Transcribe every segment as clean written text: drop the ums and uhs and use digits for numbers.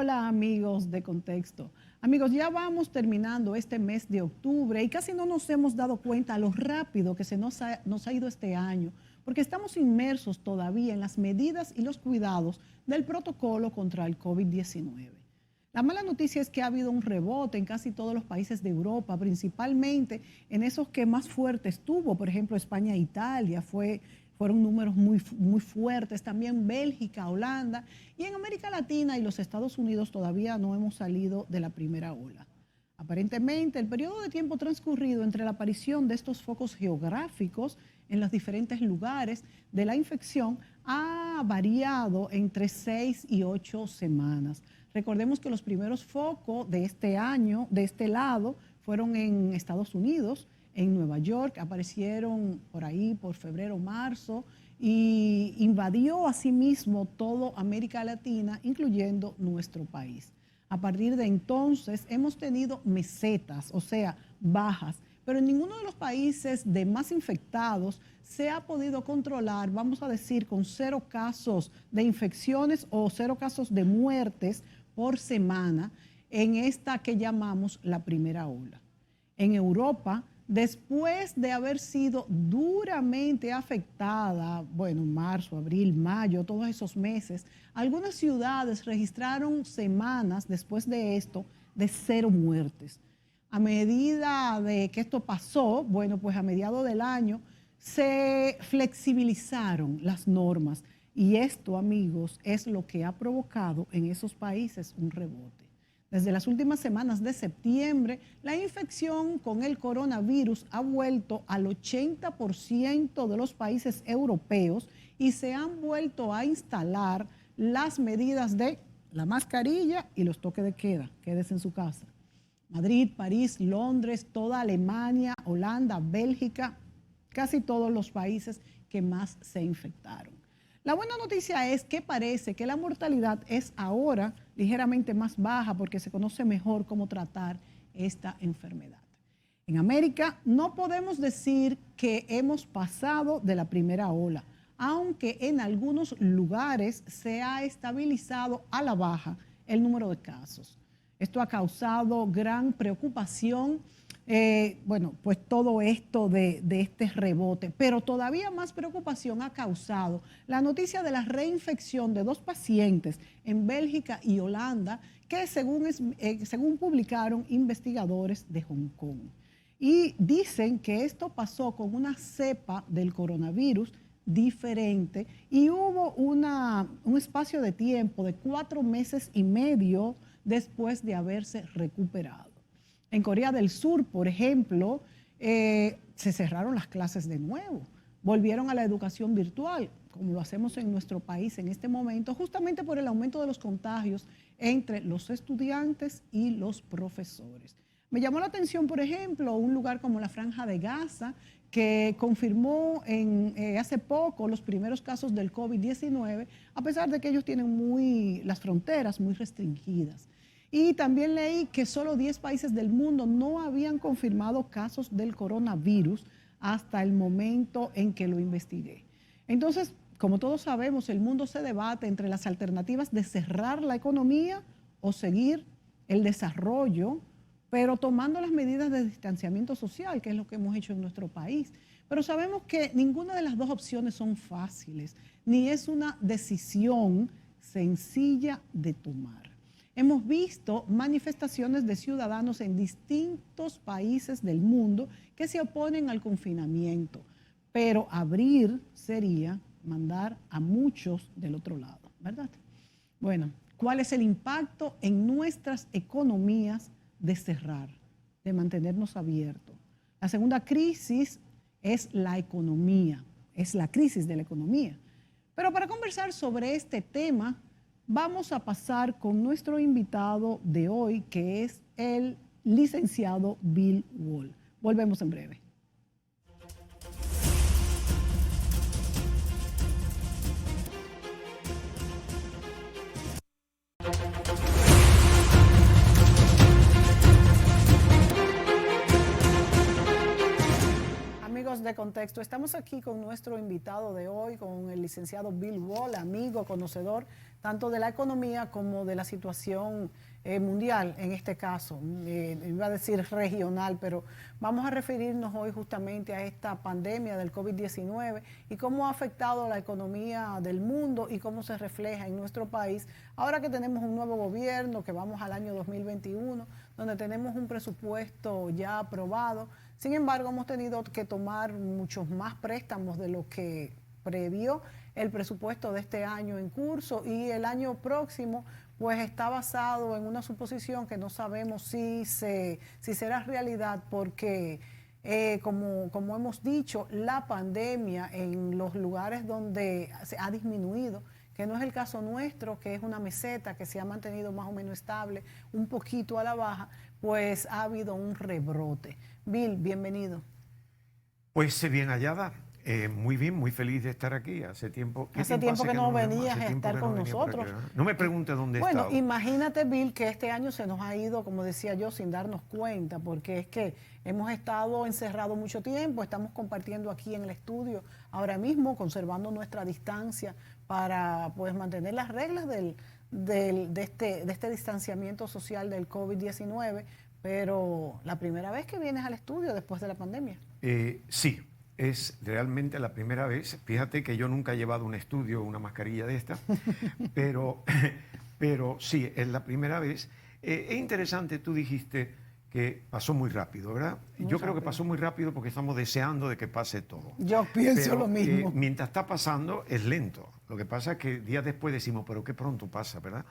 Hola amigos de Contexto. Amigos, ya vamos terminando este mes de octubre y casi no nos hemos dado cuenta lo rápido que se nos ha ido este año, porque estamos inmersos todavía en las medidas y los cuidados del protocolo contra el COVID-19. La mala noticia es que ha habido un rebote en casi todos los países de Europa, principalmente en esos que más fuerte estuvo, por ejemplo, España e Italia, fueron números muy fuertes, también Bélgica, Holanda, y en América Latina y los Estados Unidos todavía no hemos salido de la primera ola. Aparentemente, el periodo de tiempo transcurrido entre la aparición de estos focos geográficos en los diferentes lugares de la infección ha variado entre 6 y 8 semanas. Recordemos que los primeros focos de este año, de este lado, fueron en Estados Unidos, en Nueva York, aparecieron por ahí por febrero, marzo, y invadió asimismo toda América Latina, incluyendo nuestro país. A partir de entonces hemos tenido mesetas, o sea, bajas, pero en ninguno de los países de más infectados se ha podido controlar, vamos a decir, con 0 casos de infecciones o 0 casos de muertes por semana en esta que llamamos la primera ola. En Europa, después de haber sido duramente afectada, bueno, marzo, abril, mayo, todos esos meses, algunas ciudades registraron semanas después de esto de 0 muertes. A medida de que esto pasó, bueno, pues a mediados del año se flexibilizaron las normas y esto, amigos, es lo que ha provocado en esos países un rebote. Desde las últimas semanas de septiembre, la infección con el coronavirus ha vuelto al 80% de los países europeos y se han vuelto a instalar las medidas de la mascarilla y los toques de queda. Quédese en su casa. Madrid, París, Londres, toda Alemania, Holanda, Bélgica, casi todos los países que más se infectaron. La buena noticia es que parece que la mortalidad es ahora ligeramente más baja porque se conoce mejor cómo tratar esta enfermedad. En América no podemos decir que hemos pasado de la primera ola, aunque en algunos lugares se ha estabilizado a la baja el número de casos. Esto ha causado gran preocupación, bueno, pues todo esto de este rebote, pero todavía más preocupación ha causado la noticia de la reinfección de 2 pacientes en Bélgica y Holanda, que según publicaron investigadores de Hong Kong. Y dicen que esto pasó con una cepa del coronavirus diferente y hubo un espacio de tiempo de 4 meses y medio después de haberse recuperado. En Corea del Sur, por ejemplo, se cerraron las clases de nuevo, volvieron a la educación virtual, como lo hacemos en nuestro país en este momento, justamente por el aumento de los contagios entre los estudiantes y los profesores. Me llamó la atención, por ejemplo, un lugar como la Franja de Gaza, que confirmó hace poco los primeros casos del COVID-19, a pesar de que ellos tienen las fronteras muy restringidas. Y también leí que solo 10 países del mundo no habían confirmado casos del coronavirus hasta el momento en que lo investigué. Entonces, como todos sabemos, el mundo se debate entre las alternativas de cerrar la economía o seguir el desarrollo, pero tomando las medidas de distanciamiento social, que es lo que hemos hecho en nuestro país. Pero sabemos que ninguna de las dos opciones son fáciles, ni es una decisión sencilla de tomar. Hemos visto manifestaciones de ciudadanos en distintos países del mundo que se oponen al confinamiento, pero abrir sería mandar a muchos del otro lado, ¿verdad? Bueno, ¿cuál es el impacto en nuestras economías de cerrar, de mantenernos abiertos? La segunda crisis es la economía, es la crisis de la economía. Pero para conversar sobre este tema, vamos a pasar con nuestro invitado de hoy, que es el licenciado Bill Wall. Volvemos en breve. Amigos de Contexto, estamos aquí con nuestro invitado de hoy, con el licenciado Bill Wall, amigo, conocedor tanto de la economía como de la situación mundial, en este caso, iba a decir regional, pero vamos a referirnos hoy justamente a esta pandemia del COVID-19 y cómo ha afectado la economía del mundo y cómo se refleja en nuestro país, ahora que tenemos un nuevo gobierno, que vamos al año 2021, donde tenemos un presupuesto ya aprobado. Sin embargo, hemos tenido que tomar muchos más préstamos de lo que previó el presupuesto de este año en curso, y el año próximo pues está basado en una suposición que no sabemos si será realidad, porque como hemos dicho, la pandemia en los lugares donde se ha disminuido, que no es el caso nuestro, que es una meseta que se ha mantenido más o menos estable, un poquito a la baja, pues ha habido un rebrote. Bill, bienvenido. Pues bien hallada, muy bien, muy feliz de estar aquí. Hace tiempo que no venías a estar con nosotros. No me pregunte dónde he estado. Bueno, imagínate, Bill, que este año se nos ha ido, como decía yo, sin darnos cuenta, porque es que hemos estado encerrados mucho tiempo, estamos compartiendo aquí en el estudio ahora mismo, conservando nuestra distancia para pues mantener las reglas de este distanciamiento social del COVID-19, pero la primera vez que vienes al estudio después de la pandemia. Sí. Es realmente la primera vez. Fíjate que yo nunca he llevado un estudio, una mascarilla de esta, pero sí, es la primera vez. Es interesante, tú dijiste que pasó muy rápido, ¿verdad? Yo creo que pasó muy rápido porque estamos deseando de que pase todo. Yo pienso lo mismo. Mientras está pasando, es lento. Lo que pasa es que días después decimos, pero qué pronto pasa, ¿verdad?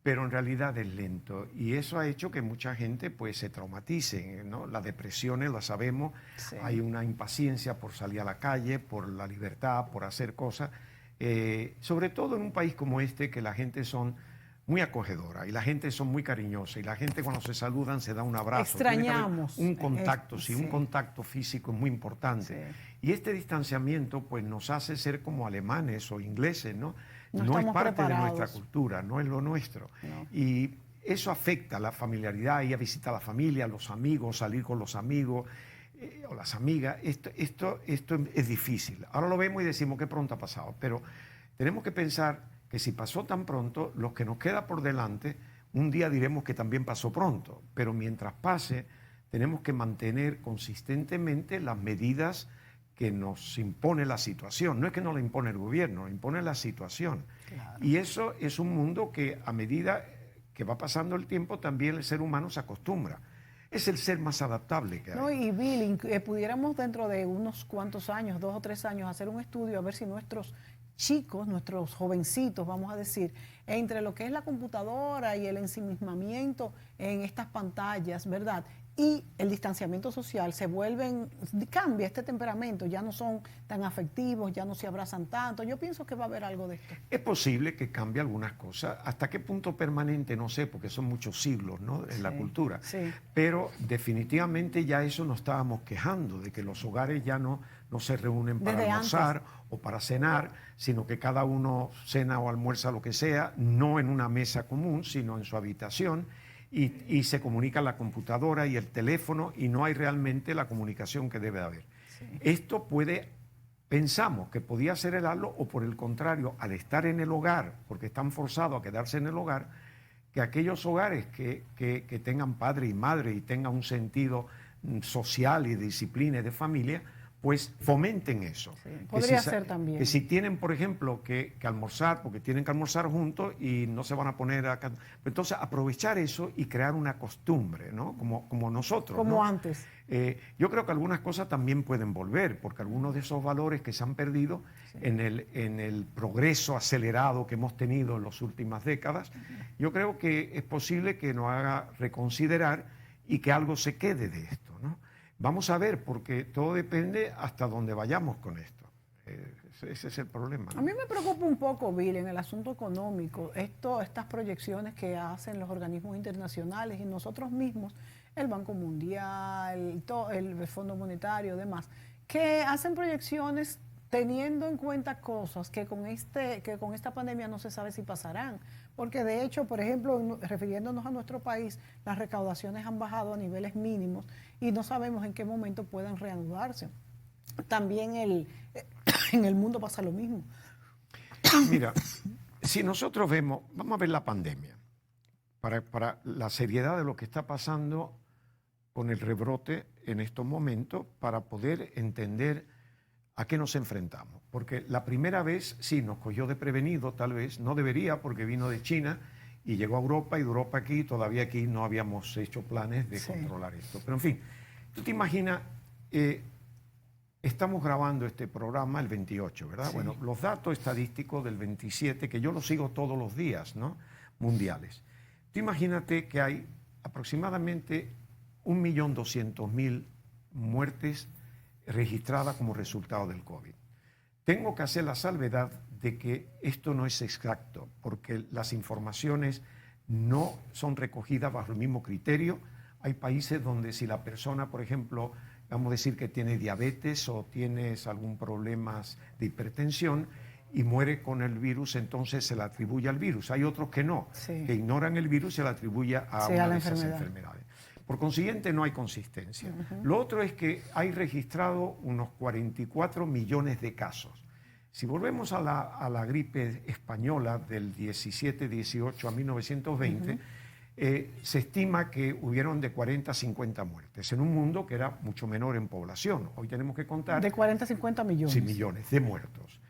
Pero en realidad es lento, y eso ha hecho que mucha gente pues se traumatice, ¿no? Las depresiones, las sabemos, sí. Hay una impaciencia por salir a la calle, por la libertad, por hacer cosas, sobre todo en un país como este, que la gente son muy acogedora y la gente son muy cariñosa y la gente cuando se saludan se da un abrazo. Extrañamos. Un contacto, sí, un contacto físico es muy importante. Sí. Y este distanciamiento pues nos hace ser como alemanes o ingleses, ¿no? No es parte preparados de nuestra cultura, no es lo nuestro. No. Y eso afecta a la familiaridad, ir a visitar a la familia, a los amigos, salir con los amigos o las amigas. Esto es difícil. Ahora lo vemos y decimos que pronto ha pasado, pero tenemos que pensar que si pasó tan pronto, lo que nos queda por delante, un día diremos que también pasó pronto, pero mientras pase, tenemos que mantener consistentemente las medidas que nos impone la situación. No es que nos la impone el gobierno, la impone la situación. Claro. Y eso es un mundo que a medida que va pasando el tiempo, también el ser humano se acostumbra. Es el ser más adaptable que hay. No, y Bill, pudiéramos dentro de unos cuantos años, 2 o 3 años, hacer un estudio a ver si nuestros chicos, nuestros jovencitos, vamos a decir, entre lo que es la computadora y el ensimismamiento en estas pantallas, ¿verdad?, y el distanciamiento social, cambia este temperamento, ya no son tan afectivos, ya no se abrazan tanto. Yo pienso que va a haber algo de esto. Es posible que cambie algunas cosas. ¿Hasta qué punto permanente? No sé, porque son muchos siglos, ¿no?, en la cultura. Sí. Pero definitivamente ya eso nos estábamos quejando, de que los hogares ya no se reúnen para almorzar o para cenar, sino que cada uno cena o almuerza lo que sea, no en una mesa común, sino en su habitación. Y se comunica la computadora y el teléfono y no hay realmente la comunicación que debe haber. Sí. Esto pensamos que podía ser el halo, o por el contrario, al estar en el hogar, porque están forzados a quedarse en el hogar, que aquellos hogares que tengan padre y madre y tengan un sentido social y de disciplina y de familia, pues fomenten eso. Sí, podría ser también. Que si tienen, por ejemplo, que almorzar, porque tienen que almorzar juntos y no se van a poner a... Entonces, aprovechar eso y crear una costumbre, ¿no? Como nosotros. Como ¿no? antes. Yo creo que algunas cosas también pueden volver, porque algunos de esos valores que se han perdido en el progreso acelerado que hemos tenido en las últimas décadas, yo creo que es posible que nos haga reconsiderar y que algo se quede de esto, ¿no? Vamos a ver, porque todo depende hasta dónde vayamos con esto. Ese es el problema, ¿no? A mí me preocupa un poco, Bill, en el asunto económico, estas proyecciones que hacen los organismos internacionales y nosotros mismos, el Banco Mundial, el Fondo Monetario, demás, que hacen proyecciones teniendo en cuenta cosas que con esta pandemia no se sabe si pasarán. Porque de hecho, por ejemplo, refiriéndonos a nuestro país, las recaudaciones han bajado a niveles mínimos y no sabemos en qué momento puedan reanudarse. También en el mundo pasa lo mismo. Mira, si nosotros vemos, vamos a ver la pandemia, para la seriedad de lo que está pasando con el rebrote en estos momentos, para poder entender a qué nos enfrentamos. Porque la primera vez sí nos cogió de prevenido, tal vez, no debería porque vino de China y llegó a Europa y de Europa aquí, todavía aquí no habíamos hecho planes de controlar esto. Pero en fin, tú te imaginas, estamos grabando este programa el 28, ¿verdad? Sí. Bueno, los datos estadísticos del 27, que yo los sigo todos los días, ¿no? Mundiales. Tú imagínate que hay aproximadamente 1.200.000 muertes registradas como resultado del COVID. Tengo que hacer la salvedad de que esto no es exacto, porque las informaciones no son recogidas bajo el mismo criterio. Hay países donde si la persona, por ejemplo, vamos a decir que tiene diabetes o tienes algún problema de hipertensión y muere con el virus, entonces se le atribuye al virus. Hay otros que no, que ignoran el virus y se le atribuye a una de esas enfermedades. Por consiguiente, no hay consistencia. Lo otro es que hay registrado unos 44 millones de casos. Si volvemos a la gripe española del 17-18 a 1920, se estima que hubieron de 40 a 50 muertes en un mundo que era mucho menor en población. Hoy tenemos que contar... De 40 a 50 millones. Sí, millones de muertos.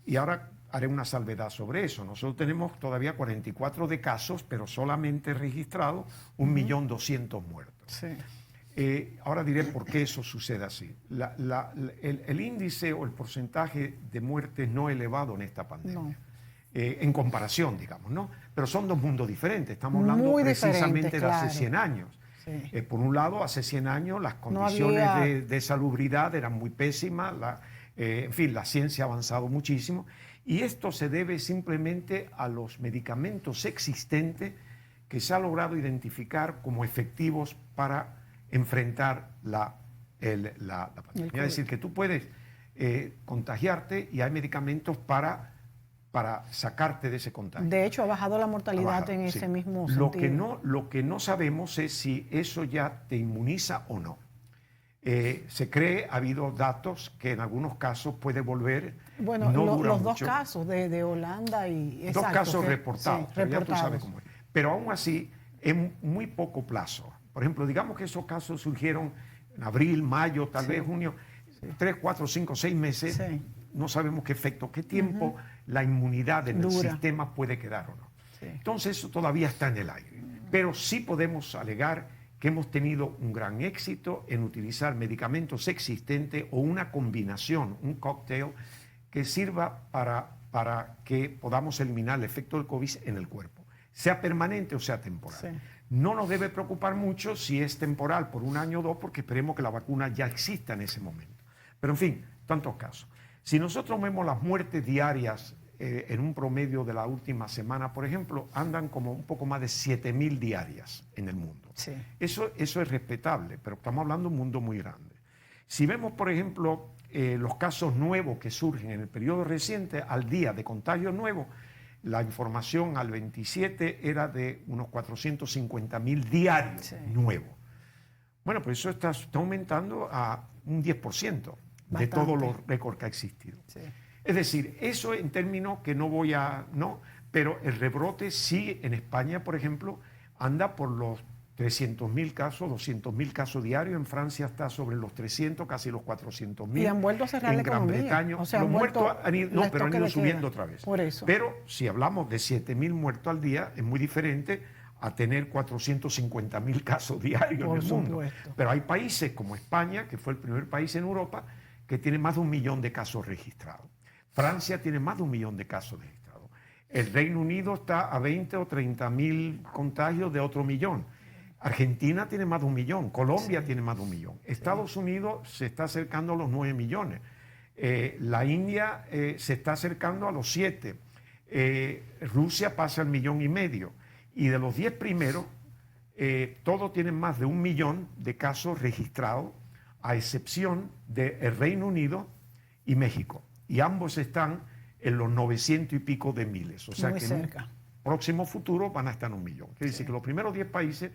Y ahora haré una salvedad sobre eso. Nosotros tenemos todavía 44 de casos, pero solamente registrados 1.200.000 muertos. Sí. Ahora diré por qué eso sucede así. El índice o el porcentaje de muertes no elevado en esta pandemia. No. En comparación, digamos, ¿no? Pero son dos mundos diferentes. Estamos hablando precisamente de hace 100 años. Sí. Por un lado, hace 100 años las condiciones de salubridad eran muy pésimas, en fin, la ciencia ha avanzado muchísimo y esto se debe simplemente a los medicamentos existentes que se ha logrado identificar como efectivos para enfrentar la pandemia. Es decir, que tú puedes contagiarte y hay medicamentos para sacarte de ese contagio. De hecho, ha bajado la mortalidad en ese mismo sentido. Lo que no sabemos es si eso ya te inmuniza o no. Se cree, ha habido datos que en algunos casos puede volver. Bueno, los dos casos de Holanda y... Dos casos reportados, sí, pero ya tú sabes cómo es. Pero aún así, en muy poco plazo. Por ejemplo, digamos que esos casos surgieron en abril, mayo, tal vez junio, 3, 4, 5, 6 meses. Sí. No sabemos qué efecto, qué tiempo la inmunidad en el sistema puede quedar o no. Sí. Entonces, eso todavía está en el aire. Pero sí podemos alegar que hemos tenido un gran éxito en utilizar medicamentos existentes o una combinación, un cóctel que sirva para que podamos eliminar el efecto del COVID en el cuerpo, sea permanente o sea temporal. Sí. No nos debe preocupar mucho si es temporal por 1 año o 2, porque esperemos que la vacuna ya exista en ese momento. Pero en fin, tantos casos. Si nosotros vemos las muertes diarias en un promedio de la última semana, por ejemplo, andan como un poco más de 7.000 diarias en el mundo. Sí. Eso es respetable, pero estamos hablando de un mundo muy grande. Si vemos, por ejemplo, los casos nuevos que surgen en el periodo reciente, al día de contagios nuevos, la información al 27 era de unos 450.000 diarios nuevos. Bueno, pues eso está aumentando a un 10% de todos los récords que ha existido. Sí. Es decir, eso en términos que no voy a... no, pero el rebrote sí en España, por ejemplo, anda por los 300.000 casos, 200.000 casos diarios. En Francia está sobre los 300, casi los 400.000. Y han vuelto a cerrar la economía. En Gran Bretaña, o sea, los muertos han ido, no, pero han ido subiendo otra vez. Por eso. Pero si hablamos de 7.000 muertos al día, es muy diferente a tener 450.000 casos diarios en el mundo. Pero hay países como España, que fue el primer país en Europa, que tiene más de 1 millón de casos registrados. Francia tiene más de 1 millón de casos registrados. El Reino Unido está a 20 o 30.000 contagios de otro millón. Argentina tiene más de 1 millón. Colombia tiene más de 1 millón. Estados Unidos se está acercando a los 9 millones. La India se está acercando a los 7. Rusia pasa al 1,5 millones. Y de los 10 primeros, todos tienen más de 1 millón de casos registrados, a excepción del Reino Unido y México. Y ambos están en los 900 y pico de miles. O sea que en un próximo futuro van a estar en 1 millón. Quiere decir que los primeros 10 países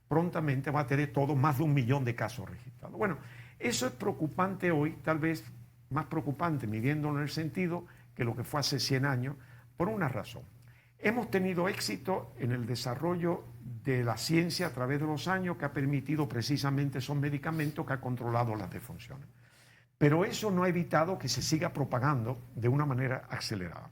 prontamente van a tener todos más de 1 millón de casos registrados. Bueno, eso es preocupante hoy, tal vez más preocupante, midiéndolo en el sentido que lo que fue hace 100 años. Por una razón. Hemos tenido éxito en el desarrollo de la ciencia a través de los años que ha permitido precisamente esos medicamentos que ha controlado las defunciones. Pero eso no ha evitado que se siga propagando de una manera acelerada.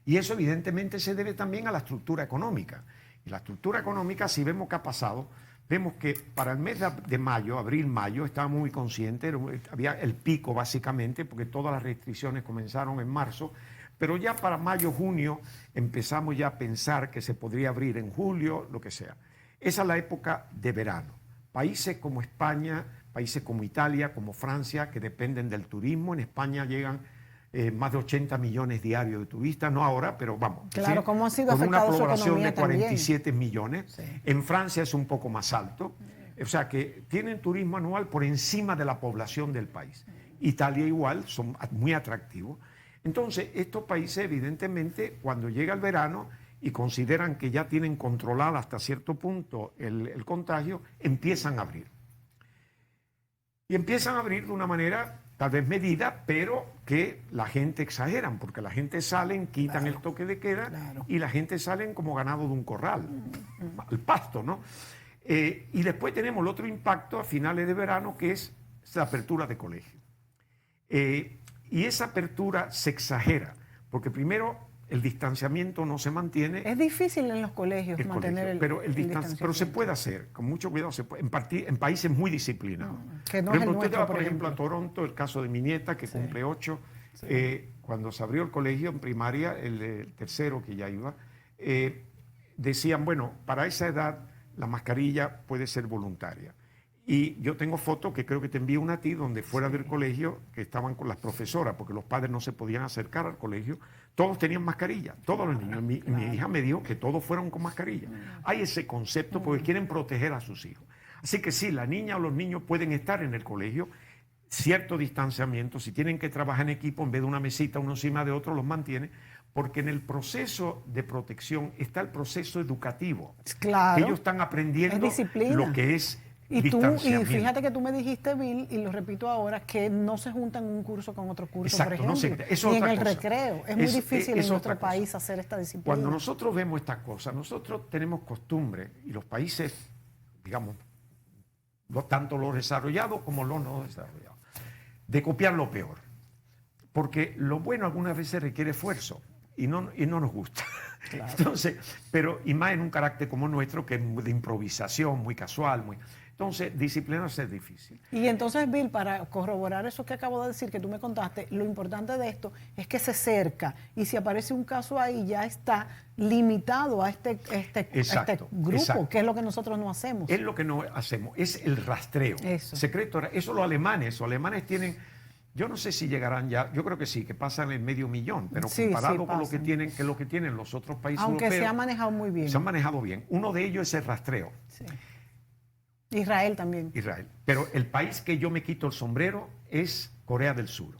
Y eso evidentemente se debe también a la estructura económica. Y la estructura económica, si vemos qué ha pasado, vemos que para el mes de mayo, abril-mayo, estábamos muy conscientes, había el pico básicamente, porque todas las restricciones comenzaron en marzo, pero ya para mayo-junio empezamos ya a pensar que se podría abrir en julio, lo que sea. Esa es la época de verano. Países como España, países como Italia, como Francia, que dependen del turismo. En España llegan más de 80 millones diarios de turistas, no ahora, pero vamos. Claro, ¿sí? ¿cómo ha sido con una afectado su población economía de 47 también? millones. Sí. En Francia es un poco más alto. O sea que tienen turismo anual por encima de la población del país. Italia igual, son muy atractivos. Entonces, estos países evidentemente cuando llega el verano y consideran que ya tienen controlado hasta cierto punto el contagio, empiezan a abrir. Y empiezan a abrir de una manera tal vez medida, pero que la gente exageran, porque la gente salen, quitan el toque de queda y la gente salen como ganado de un corral, al pasto, ¿no? Y después tenemos el otro impacto a finales de verano, que es la apertura de colegio. Y esa apertura se exagera, porque primero el distanciamiento no se mantiene. Es difícil en los colegios mantener el distanciamiento. Pero se puede hacer, con mucho cuidado, se puede, en países muy disciplinados. Que no por ejemplo, es el usted nuestro, va, por ejemplo, a Toronto, el caso de mi nieta, que cumple 8, cuando se abrió el colegio en primaria, el tercero que ya iba, decían, bueno, para esa edad la mascarilla puede ser voluntaria. Y yo tengo fotos que creo que te envío una a ti, donde fuera del colegio, que estaban con las profesoras, porque los padres no se podían acercar al colegio, todos tenían mascarilla, todos los niños. Mi hija me dijo que todos fueron con mascarilla. Hay ese concepto porque quieren proteger a sus hijos. Así que sí, la niña o los niños pueden estar en el colegio, cierto distanciamiento, si tienen que trabajar en equipo, en vez de una mesita uno encima de otro, los mantiene, porque en el proceso de protección está el proceso educativo. Claro. Ellos están aprendiendo lo que es y fíjate que tú me dijiste, Bill, y lo repito ahora, que no se juntan un curso con otro curso, exacto, por ejemplo, no se, ni en el recreo. Es muy difícil en nuestro país hacer esta disciplina. Cuando nosotros vemos estas cosas, nosotros tenemos costumbre, y los países, digamos, tanto los desarrollados como los no desarrollados, de copiar lo peor. Porque lo bueno algunas veces requiere esfuerzo y no nos gusta. Claro. Entonces, y más en un carácter como nuestro, que es de improvisación, muy casual, entonces, disciplinarse es difícil. Y entonces, Bill, para corroborar eso que acabo de decir, que tú me contaste, lo importante de esto es que se cerca y si aparece un caso ahí ya está limitado a este grupo, que es lo que nosotros no hacemos. Es lo que no hacemos, es el rastreo. Secreto, eso los alemanes tienen, yo no sé si llegarán ya, yo creo que sí, que pasan el 500.000, pero comparado con lo que tienen los otros países aunque europeos. Se ha manejado muy bien. Se han manejado bien. Uno de ellos es el rastreo. Sí. Israel también. Israel. Pero el país que yo me quito el sombrero es Corea del Sur.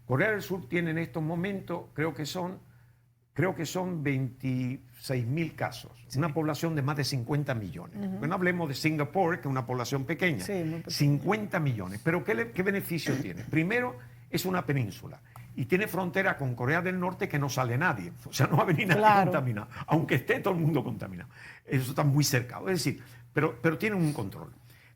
Corea del Sur tiene en estos momentos, creo que son 26.000 casos. Sí. Una población de más de 50 millones. No hablemos de Singapur, que es una población pequeña. Sí, muy pequeña. 50 millones. Pero ¿qué beneficio tiene? Primero, es una península. Y tiene frontera con Corea del Norte que no sale nadie. O sea, no va a venir nadie contaminado. Aunque esté todo el mundo contaminado. Eso está muy cercado. Es decir, pero tienen un control.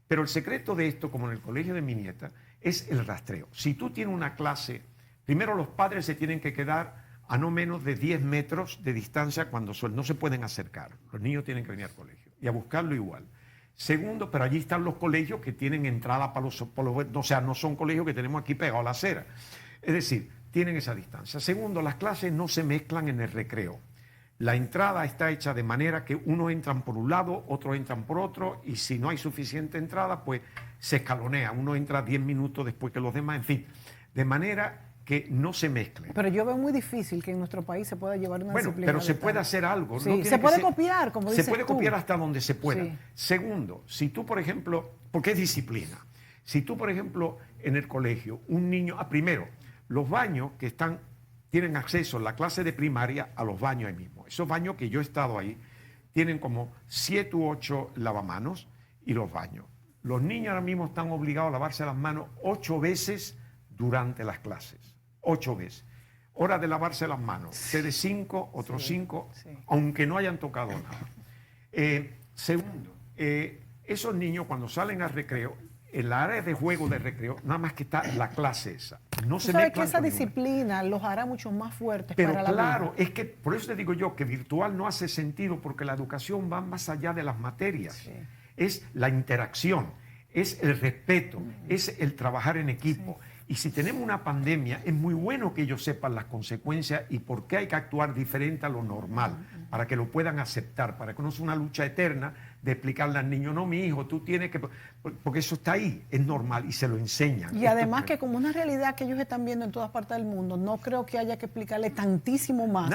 Pero el secreto de esto, como en el colegio de mi nieta, es el rastreo. Si tú tienes una clase, primero los padres se tienen que quedar a no menos de 10 metros de distancia cuando no se pueden acercar. Los niños tienen que venir al colegio y a buscarlo igual. Segundo, pero allí están los colegios que tienen entrada para los o sea, no son colegios que tenemos aquí pegados a la acera. Es decir, tienen esa distancia. Segundo, las clases no se mezclan en el recreo. La entrada está hecha de manera que unos entran por un lado, otros entran por otro, y si no hay suficiente entrada, pues se escalonea. Uno entra 10 minutos después que los demás, en fin, de manera que no se mezclen. Pero yo veo muy difícil que en nuestro país se pueda llevar una disciplina. Pero se puede hacer algo. Sí, no se puede copiar, como dices tú. Se puede copiar hasta donde se pueda. Sí. Segundo, si tú, por ejemplo, porque es disciplina, si tú, por ejemplo, en el colegio, un niño, primero, los baños que tienen acceso en la clase de primaria a los baños ahí mismo. Esos baños que yo he estado ahí tienen como 7 u 8 lavamanos y los baños. Los niños ahora mismo están obligados a lavarse las manos 8 veces durante las clases. 8 veces. hora de lavarse las manos. Ustedes 5, otros 5, aunque no hayan tocado nada. Segundo, esos niños cuando salen al recreo, en la área de juego de recreo, nada más que está la clase esa. No se sabes que esa disciplina los hará mucho más fuertes para la vida. Pero claro, es que por eso te digo yo que virtual no hace sentido, porque la educación va más allá de las materias. Sí. Es la interacción, es el respeto, es el trabajar en equipo. Sí. Y si tenemos una pandemia, es muy bueno que ellos sepan las consecuencias y por qué hay que actuar diferente a lo normal, para que lo puedan aceptar, para que no sea una lucha eterna de explicarle al niño, no, mi hijo, tú tienes que... Porque eso está ahí, es normal y se lo enseñan. Y además que como una realidad que ellos están viendo en todas partes del mundo, no creo que haya que explicarle tantísimo más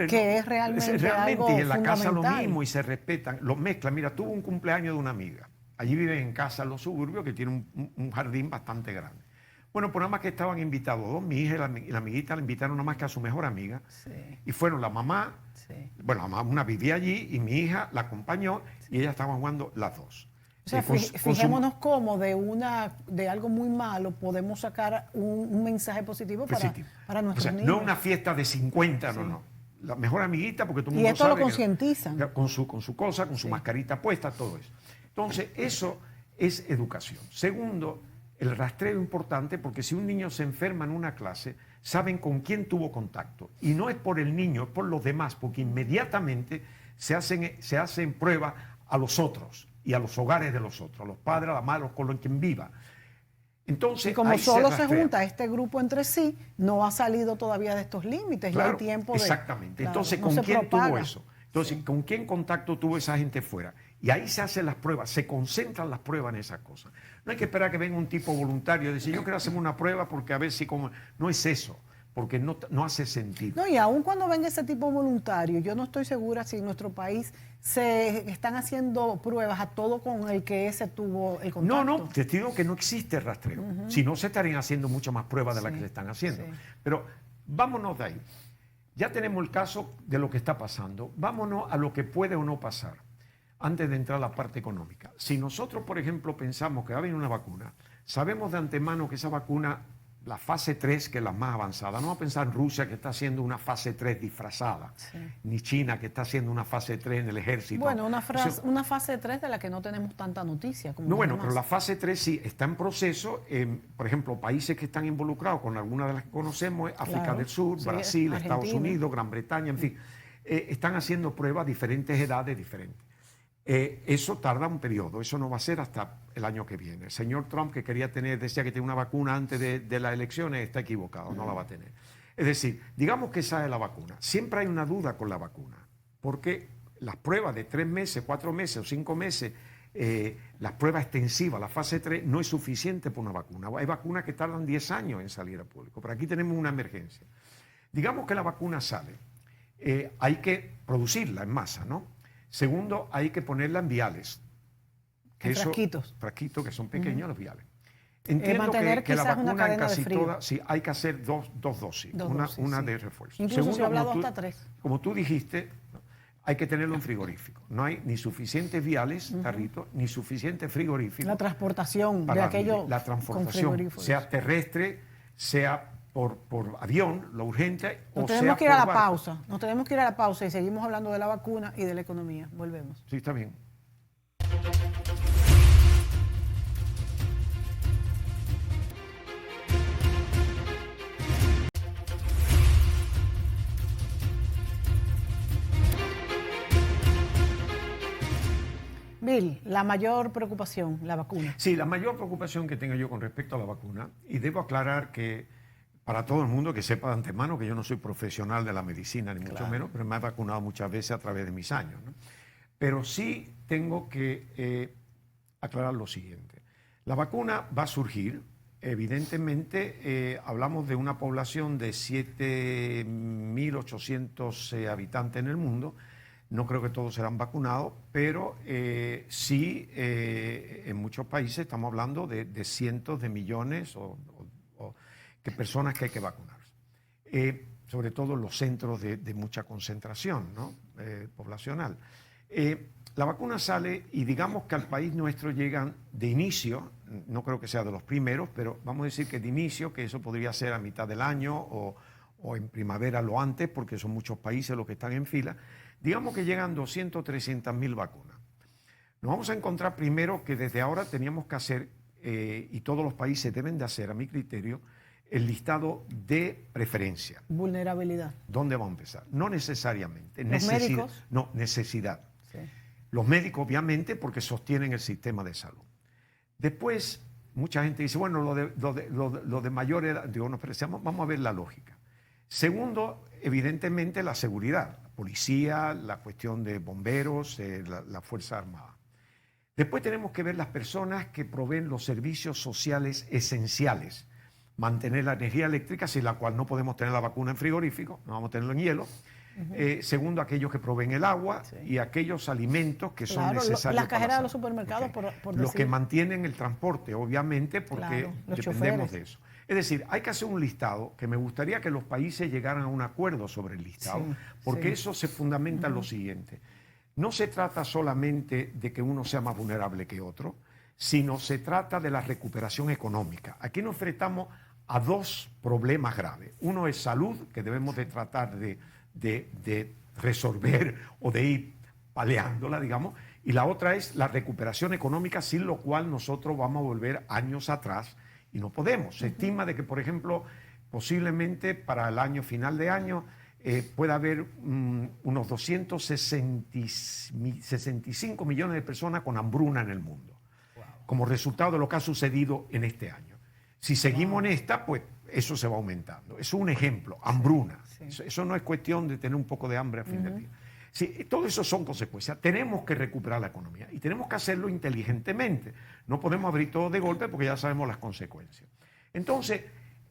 que es realmente algo y en la fundamental. casa lo mismo y se respetan, los mezclan. Mira, tuvo un cumpleaños de una amiga. Allí viven en casa en los suburbios que tiene un jardín bastante grande. Bueno, por nada más que estaban invitados dos, mi hija y la amiguita la invitaron nada más que a su mejor amiga. Sí. Y fueron la mamá, bueno, la mamá una vivía allí y mi hija la acompañó y ellas estaban jugando las dos. O sea, fijémonos cómo de algo muy malo podemos sacar un mensaje positivo para nuestros niños. No una fiesta de 50, no. La mejor amiguita, porque todo el mundo sabe. Y esto lo concientizan. Con su cosa, con su mascarita puesta, todo eso. Entonces, eso es educación. Segundo, el rastreo es importante porque si un niño se enferma en una clase, saben con quién tuvo contacto. Y no es por el niño, es por los demás, porque inmediatamente se hacen pruebas a los otros y a los hogares de los otros, a los padres, a la madre, con quien viva. Entonces, y como solo se junta este grupo entre sí, no ha salido todavía de estos límites, claro, ya hay tiempo de... Exactamente. Entonces, ¿con quién tuvo eso? Entonces, ¿con quién contacto tuvo esa gente fuera? Y ahí se hacen las pruebas, se concentran las pruebas en esas cosas. No hay que esperar que venga un tipo voluntario y decir, yo quiero hacerme una prueba porque a ver si como... No es eso, porque no hace sentido. No, y aún cuando venga ese tipo voluntario, yo no estoy segura si en nuestro país se están haciendo pruebas a todo con el que ese tuvo el contacto. No, te digo que no existe rastreo. Si no, se estarían haciendo muchas más pruebas de las que se están haciendo. Pero vámonos de ahí. Ya tenemos el caso de lo que está pasando. Vámonos a lo que puede o no pasar antes de entrar a la parte económica. Si nosotros, por ejemplo, pensamos que va a venir una vacuna, sabemos de antemano que esa vacuna, la fase 3, que es la más avanzada, no va a pensar en Rusia que está haciendo una fase 3 disfrazada, ni China que está haciendo una fase 3 en el ejército. Bueno, una fase 3 de la que no tenemos tanta noticia. Como bueno, pero la fase 3 sí está en proceso. Por ejemplo, países que están involucrados con algunas de las que conocemos, África del Sur, Brasil, Argentina, Estados Unidos, Gran Bretaña, en fin, están haciendo pruebas a diferentes edades diferentes. Eso tarda un periodo, eso no va a ser hasta el año que viene. El señor Trump, que decía que tenía una vacuna antes de las elecciones, está equivocado, no la va a tener. Es decir, digamos que sale la vacuna. Siempre hay una duda con la vacuna, porque las pruebas de 3 meses, 4 meses o 5 meses, las pruebas extensivas, la fase 3, no es suficiente para una vacuna. Hay vacunas que tardan 10 años en salir al público, pero aquí tenemos una emergencia. Digamos que la vacuna sale, hay que producirla en masa, ¿no? Segundo, hay que ponerla en viales. Frasquitos. Frasquitos que son pequeños, los viales. Entiendo que la vacuna en casi todas, sí, hay que hacer dos dosis, una de refuerzo. Incluso segundo, se ha hablado hasta 3. Como tú dijiste, hay que tenerlo en frigorífico. No hay ni suficientes viales, tarritos, ni suficiente frigorífico. La transportación de aquello. La transportación, sea terrestre, sea por avión, lo urgente. Nos tenemos que ir a la pausa. Nos tenemos que ir a la pausa y seguimos hablando de la vacuna y de la economía. Volvemos. Sí, está bien. Bill, la mayor preocupación, la vacuna. Sí, la mayor preocupación que tengo yo con respecto a la vacuna, y debo aclarar que para todo el mundo que sepa de antemano que yo no soy profesional de la medicina, ni mucho menos, pero me he vacunado muchas veces a través de mis años, ¿no? Pero sí tengo que aclarar lo siguiente. La vacuna va a surgir, evidentemente, hablamos de una población de 7.800 habitantes en el mundo. No creo que todos serán vacunados, pero sí, en muchos países estamos hablando de cientos de millones de personas que hay que vacunar. Sobre todo en los centros de mucha concentración, ¿no? Poblacional. La vacuna sale y digamos que al país nuestro llegan de inicio, no creo que sea de los primeros, pero vamos a decir que de inicio, que eso podría ser a mitad del año o o en primavera lo antes, porque son muchos países los que están en fila, digamos que llegan 200, 300.000 vacunas. Nos vamos a encontrar primero que desde ahora teníamos que hacer, y todos los países deben de hacer, a mi criterio, el listado de preferencia. Vulnerabilidad. ¿Dónde vamos a empezar? No necesariamente. ¿Los médicos? No, necesidad. Sí. Los médicos, obviamente, porque sostienen el sistema de salud. Después, mucha gente dice, bueno, lo de mayor edad, digo, no, pero vamos a ver la lógica. Segundo, evidentemente, la seguridad, la policía, la cuestión de bomberos, la Fuerza Armada. Después tenemos que ver las personas que proveen los servicios sociales esenciales. Mantener la energía eléctrica, sin la cual no podemos tener la vacuna en frigorífico, no vamos a tenerlo en hielo. Segundo, aquellos que proveen el agua y aquellos alimentos que son necesarios. Las cajeras de los supermercados, por los que mantienen el transporte, obviamente, porque dependemos de eso. Es decir, hay que hacer un listado que me gustaría que los países llegaran a un acuerdo sobre el listado, porque eso se fundamenta en lo siguiente. No se trata solamente de que uno sea más vulnerable que otro, sino se trata de la recuperación económica. Aquí nos enfrentamos a dos problemas graves. Uno es salud, que debemos de tratar de resolver o de ir paliándola, digamos, y la otra es la recuperación económica, sin lo cual nosotros vamos a volver años atrás y no podemos. Se estima de que, por ejemplo, posiblemente para el año final de año pueda haber unos 265 millones de personas con hambruna en el mundo, como resultado de lo que ha sucedido en este año. Si seguimos en esta, pues eso se va aumentando. Eso es un ejemplo, hambruna. Eso no es cuestión de tener un poco de hambre a fin de día. Sí, todo eso son consecuencias. Tenemos que recuperar la economía y tenemos que hacerlo inteligentemente. No podemos abrir todo de golpe porque ya sabemos las consecuencias. Entonces,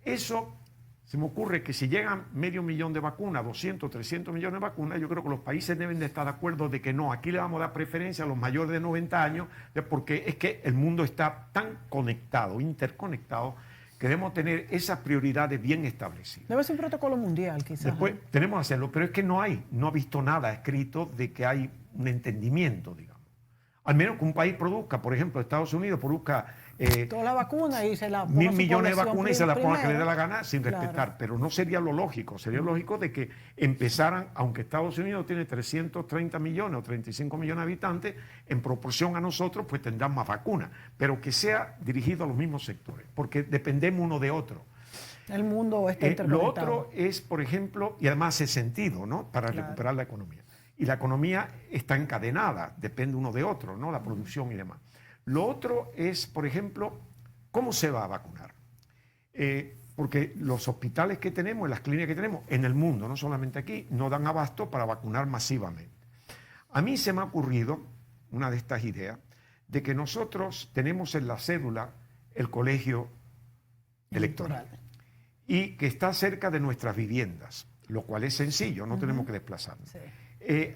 eso se me ocurre que si llegan 500.000 de vacunas, 200, 300 millones de vacunas, yo creo que los países deben de estar de acuerdo de que no, aquí le vamos a dar preferencia a los mayores de 90 años, porque es que el mundo está tan conectado, interconectado, que debemos tener esas prioridades bien establecidas. Debe ser un protocolo mundial, quizás. Después tenemos que hacerlo, pero es que no ha visto nada escrito de que hay un entendimiento, digamos. Al menos que un país produzca, por ejemplo, Estados Unidos produzca toda la vacuna y se la 1.000 millones de vacunas y se la ponga que le dé la gana sin Claro. respetar, pero no sería lo lógico. Sería lógico de que empezaran, aunque Estados Unidos tiene 330 millones o 35 millones de habitantes, en proporción a nosotros pues tendrán más vacunas, pero que sea dirigido a los mismos sectores, porque dependemos uno de otro. El mundo está interconectado. Lo otro es, por ejemplo, y además hace sentido, ¿no?, para recuperar la economía. Y la economía está encadenada, depende uno de otro, ¿no?, la producción y demás. Lo otro es, por ejemplo, ¿cómo se va a vacunar? Porque los hospitales que tenemos, las clínicas que tenemos en el mundo, no solamente aquí, no dan abasto para vacunar masivamente. A mí se me ha ocurrido una de estas ideas de que nosotros tenemos en la cédula el colegio electoral y que está cerca de nuestras viviendas, lo cual es sencillo, no tenemos que desplazarnos. Sí.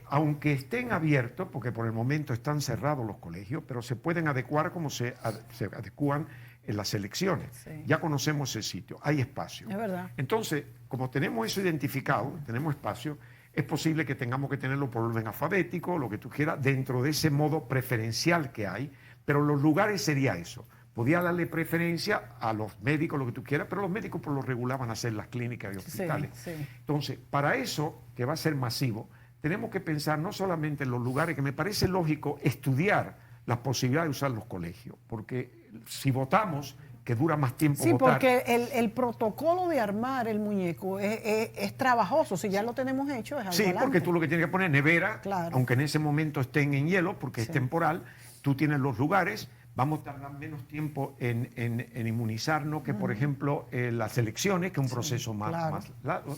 Aunque estén abiertos, porque por el momento están cerrados los colegios, pero se pueden adecuar como se adecúan en las elecciones. Sí. Ya conocemos el sitio, hay espacio. Es verdad. Entonces, como tenemos eso identificado, tenemos espacio, es posible que tengamos que tenerlo por orden alfabético, lo que tú quieras, dentro de ese modo preferencial que hay, pero los lugares sería eso. Podía darle preferencia a los médicos, lo que tú quieras, pero los médicos por lo regular van a ser las clínicas y hospitales. Sí. Entonces, para eso, que va a ser masivo, tenemos que pensar no solamente en los lugares, que me parece lógico estudiar las posibilidades de usar los colegios, porque si votamos, que dura más tiempo votar. Sí, porque el protocolo de armar el muñeco es trabajoso, si ya lo tenemos hecho es algo Sí, adelante. porque tú lo que tienes que poner nevera, Claro. aunque en ese momento estén en hielo, porque es temporal, tú tienes los lugares, vamos a tardar menos tiempo en inmunizarnos que, por ejemplo, las elecciones, que es un proceso más largo.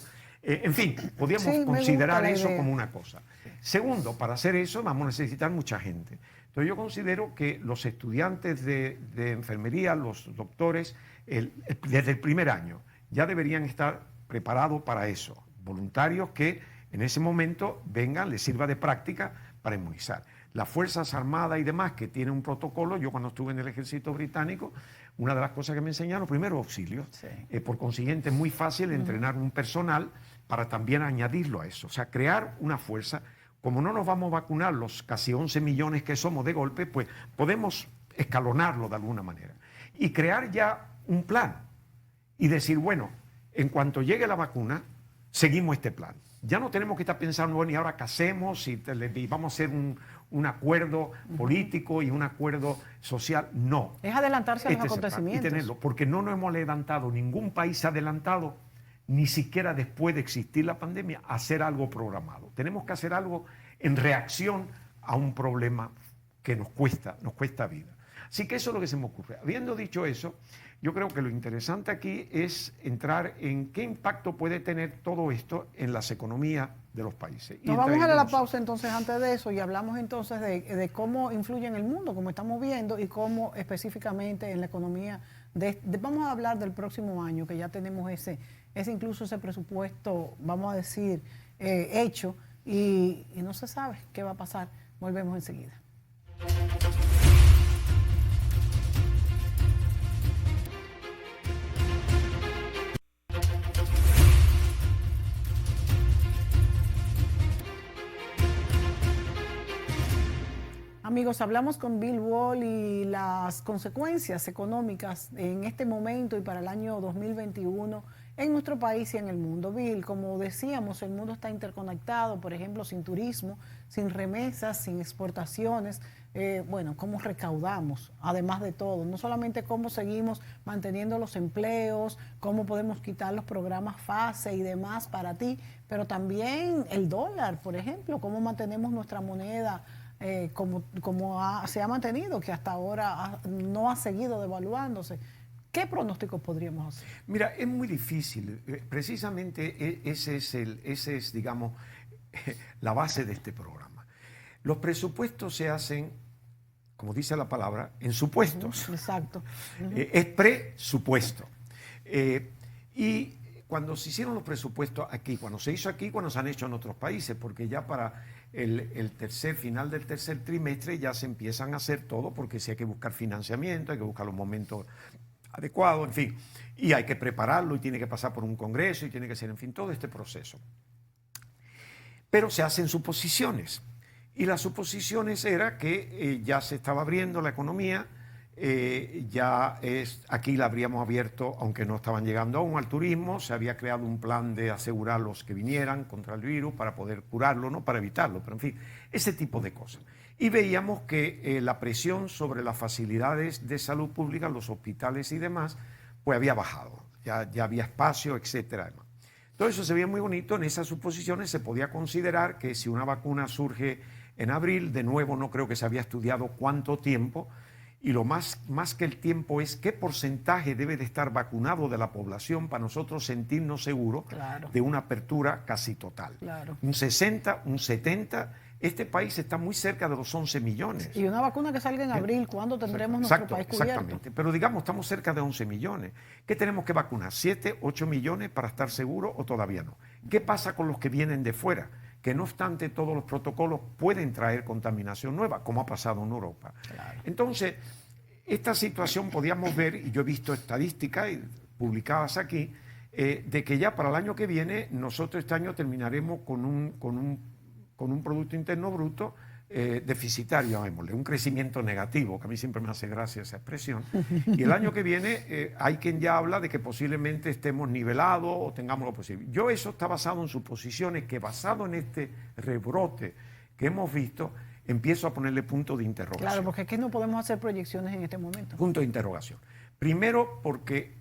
En fin, podríamos considerar eso como una cosa. Segundo, para hacer eso vamos a necesitar mucha gente. Entonces yo considero que los estudiantes de enfermería, los doctores, desde el primer año ya deberían estar preparados para eso. Voluntarios que en ese momento vengan, les sirva de práctica para inmunizar. Las Fuerzas Armadas y demás que tienen un protocolo, yo cuando estuve en el ejército británico, una de las cosas que me enseñaron, primero auxilios. Por consiguiente es muy fácil entrenar un personal para también añadirlo a eso. O sea, crear una fuerza. Como no nos vamos a vacunar los casi 11 millones que somos de golpe, pues podemos escalonarlo de alguna manera. Y crear ya un plan y decir, bueno, en cuanto llegue la vacuna, seguimos este plan. Ya no tenemos que estar pensando, bueno, ¿y ahora qué hacemos? Y vamos a hacer un acuerdo político y un acuerdo social. No. Es adelantarse a los acontecimientos. Y tenerlo, porque no nos hemos adelantado, ningún país se ha adelantado, ni siquiera después de existir la pandemia, a hacer algo programado. Tenemos que hacer algo en reacción a un problema que nos cuesta vida. Así que eso es lo que se me ocurre. Habiendo dicho eso, yo creo que lo interesante aquí es entrar en qué impacto puede tener todo esto en las economías de los países. Nos vamos a la pausa entonces antes de eso y hablamos entonces de cómo influye en el mundo, como estamos viendo, y cómo específicamente en la economía. Vamos a hablar del próximo año, que ya tenemos incluso ese presupuesto, vamos a decir, hecho, y no se sabe qué va a pasar. Volvemos enseguida. Amigos, hablamos con Bill Wall y las consecuencias económicas en este momento y para el año 2021 en nuestro país y en el mundo. Bill, como decíamos, el mundo está interconectado, por ejemplo, sin turismo, sin remesas, sin exportaciones. Bueno, ¿cómo recaudamos? Además de todo, no solamente cómo seguimos manteniendo los empleos, cómo podemos quitar los programas FASE y demás para ti, pero también el dólar, por ejemplo, cómo mantenemos nuestra moneda se ha mantenido, que hasta ahora no ha seguido devaluándose. ¿Qué pronósticos podríamos hacer? Mira, es muy difícil. Precisamente ese es, digamos, la base de este programa. Los presupuestos se hacen, como dice la palabra, en supuestos. Exacto. Es presupuesto. Y cuando se hicieron los presupuestos aquí, cuando se hizo aquí, cuando se han hecho en otros países, porque ya para el final del tercer trimestre ya se empiezan a hacer todo, porque sí hay que buscar financiamiento, hay que buscar los momentos adecuados, en fin, y hay que prepararlo y tiene que pasar por un congreso y tiene que ser, en fin, todo este proceso. Pero se hacen suposiciones, y las suposiciones era que ya se estaba abriendo la economía, aquí la habríamos abierto, aunque no estaban llegando aún al turismo, se había creado un plan de asegurar los que vinieran contra el virus para poder curarlo, no para evitarlo, pero en fin, ese tipo de cosas. Y veíamos que la presión sobre las facilidades de salud pública, los hospitales y demás, pues había bajado, ya había espacio, etcétera. Todo eso se veía muy bonito. En esas suposiciones se podía considerar que si una vacuna surge en abril, de nuevo no creo que se había estudiado cuánto tiempo, y lo más que el tiempo es qué porcentaje debe de estar vacunado de la población para nosotros sentirnos seguros de una apertura casi total. Claro. Un 60, un 70, este país está muy cerca de los 11 millones. Y una vacuna que salga en abril, ¿cuándo tendremos nuestro país cubierto? Exactamente, pero digamos, estamos cerca de 11 millones. ¿Qué tenemos que vacunar? ¿7, 8 millones para estar seguros o todavía no? ¿Qué pasa con los que vienen de fuera? Que no obstante todos los protocolos pueden traer contaminación nueva, como ha pasado en Europa. Claro. Entonces, esta situación podíamos ver, y yo he visto estadísticas publicadas aquí, de que ya para el año que viene, nosotros este año terminaremos con un Producto Interno Bruto deficitario, llamémosle, un crecimiento negativo, que a mí siempre me hace gracia esa expresión. Y el año que viene hay quien ya habla de que posiblemente estemos nivelados o tengamos lo posible. Eso está basado en suposiciones que, basado en este rebrote que hemos visto, empiezo a ponerle punto de interrogación. Claro, porque es que no podemos hacer proyecciones en este momento. Punto de interrogación. Primero, porque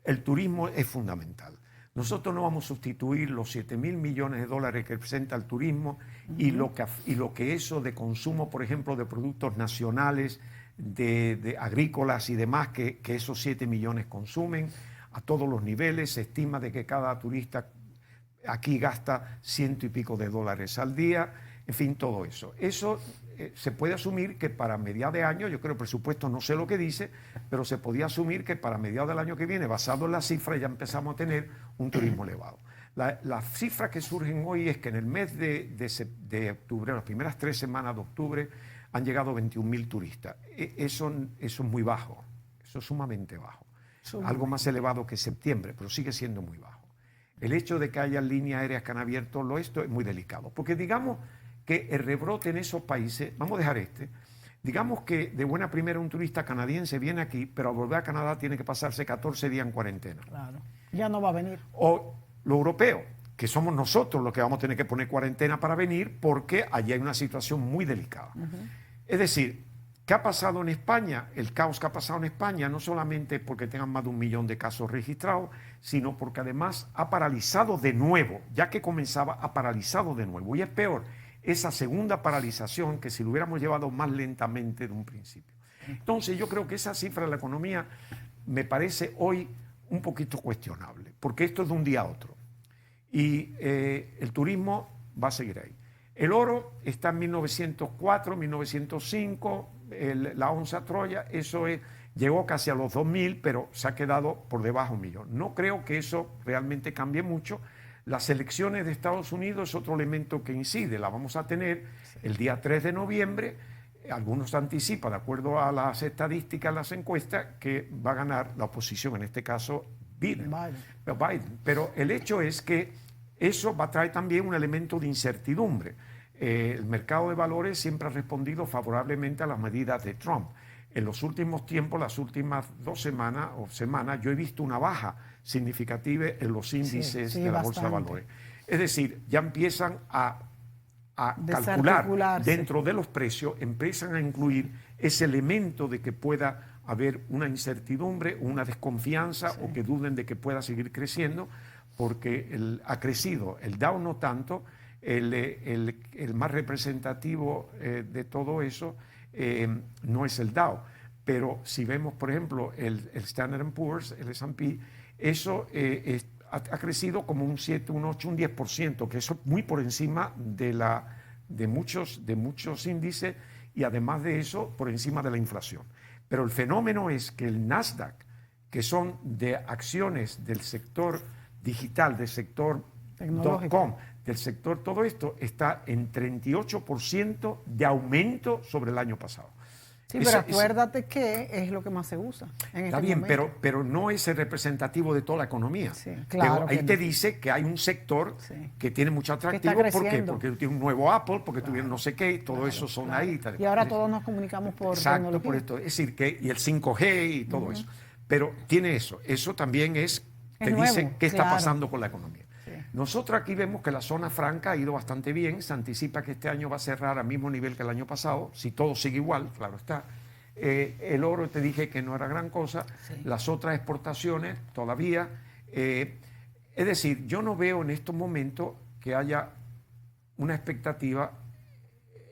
el turismo es fundamental. Nosotros no vamos a sustituir los 7.000 millones de dólares que representa el turismo y lo que eso de consumo, por ejemplo, de productos nacionales, de agrícolas y demás, que esos 7 millones consumen a todos los niveles. Se estima de que cada turista aquí gasta $100 y pico al día. En fin, todo eso. Eso se puede asumir que para mediados de año, yo creo el presupuesto no sé lo que dice, pero se podía asumir que para mediados del año que viene, basado en las cifras, ya empezamos a tener un turismo elevado. Las cifras que surgen hoy es que en el mes de octubre, las primeras 3 semanas de octubre, han llegado 21.000 turistas. Eso es muy bajo, eso es sumamente bajo. Algo más elevado que septiembre, pero sigue siendo muy bajo. El hecho de que haya líneas aéreas que han abierto esto es muy delicado, porque digamos que el rebrote en esos países, vamos a dejar digamos que de buena primera un turista canadiense viene aquí, pero al volver a Canadá tiene que pasarse 14 días en cuarentena. Claro, ya no va a venir. O lo europeo, que somos nosotros los que vamos a tener que poner cuarentena para venir porque allí hay una situación muy delicada. Es decir, ¿qué ha pasado en España? El caos que ha pasado en España no solamente porque tengan más de 1 millón de casos registrados, sino porque además ha paralizado de nuevo, ya que comenzaba, ha paralizado de nuevo. Y es peor, esa segunda paralización que si lo hubiéramos llevado más lentamente de un principio. Entonces yo creo que esa cifra de la economía me parece hoy un poquito cuestionable, porque esto es de un día a otro. Y el turismo va a seguir ahí. El oro está en 1904, 1905, la onza Troya, eso llegó casi a los 2000, pero se ha quedado por debajo de 1 millón. No creo que eso realmente cambie mucho. Las elecciones de Estados Unidos es otro elemento que incide, la vamos a tener el día 3 de noviembre. Algunos anticipan, de acuerdo a las estadísticas, las encuestas, que va a ganar la oposición, en este caso Biden. Pero el hecho es que eso va a traer también un elemento de incertidumbre. El mercado de valores siempre ha respondido favorablemente a las medidas de Trump. En los últimos tiempos, las últimas 2 semanas, yo he visto una baja significativa en los índices de la Bolsa de Valores. Es decir, ya empiezan a calcular dentro de los precios, empiezan a incluir ese elemento de que pueda haber una incertidumbre, una desconfianza o que duden de que pueda seguir creciendo, porque ha crecido. El Dow no tanto, el más representativo de todo eso no es el Dow. Pero si vemos, por ejemplo, el Standard & Poor's, el S&P, eso ha crecido como un 7, un 8, un 10%, que eso es muy por encima de muchos índices y además de eso, por encima de la inflación. Pero el fenómeno es que el Nasdaq, que son de acciones del sector digital, del sector .com, del sector todo esto, está en 38% de aumento sobre el año pasado. Sí, pero acuérdate que es lo que más se usa en Está este bien, momento. pero no es el representativo de toda la economía. Sí, claro. Ahí te dice que hay un sector que tiene mucho atractivo. ¿Por qué? Porque tiene un nuevo Apple, porque tuvieron no sé qué, y todo eso son ahí. Y ahora todos nos comunicamos por tecnología. Por esto. Es decir, y el 5G y todo eso. Pero tiene eso. Eso también te dice qué está pasando con la economía. Sí. Nosotros aquí vemos que la zona franca ha ido bastante bien. Se anticipa que este año va a cerrar al mismo nivel que el año pasado, si todo sigue igual, claro está. El oro te dije que no era gran cosa, las otras exportaciones todavía. Es decir, yo no veo en estos momentos que haya una expectativa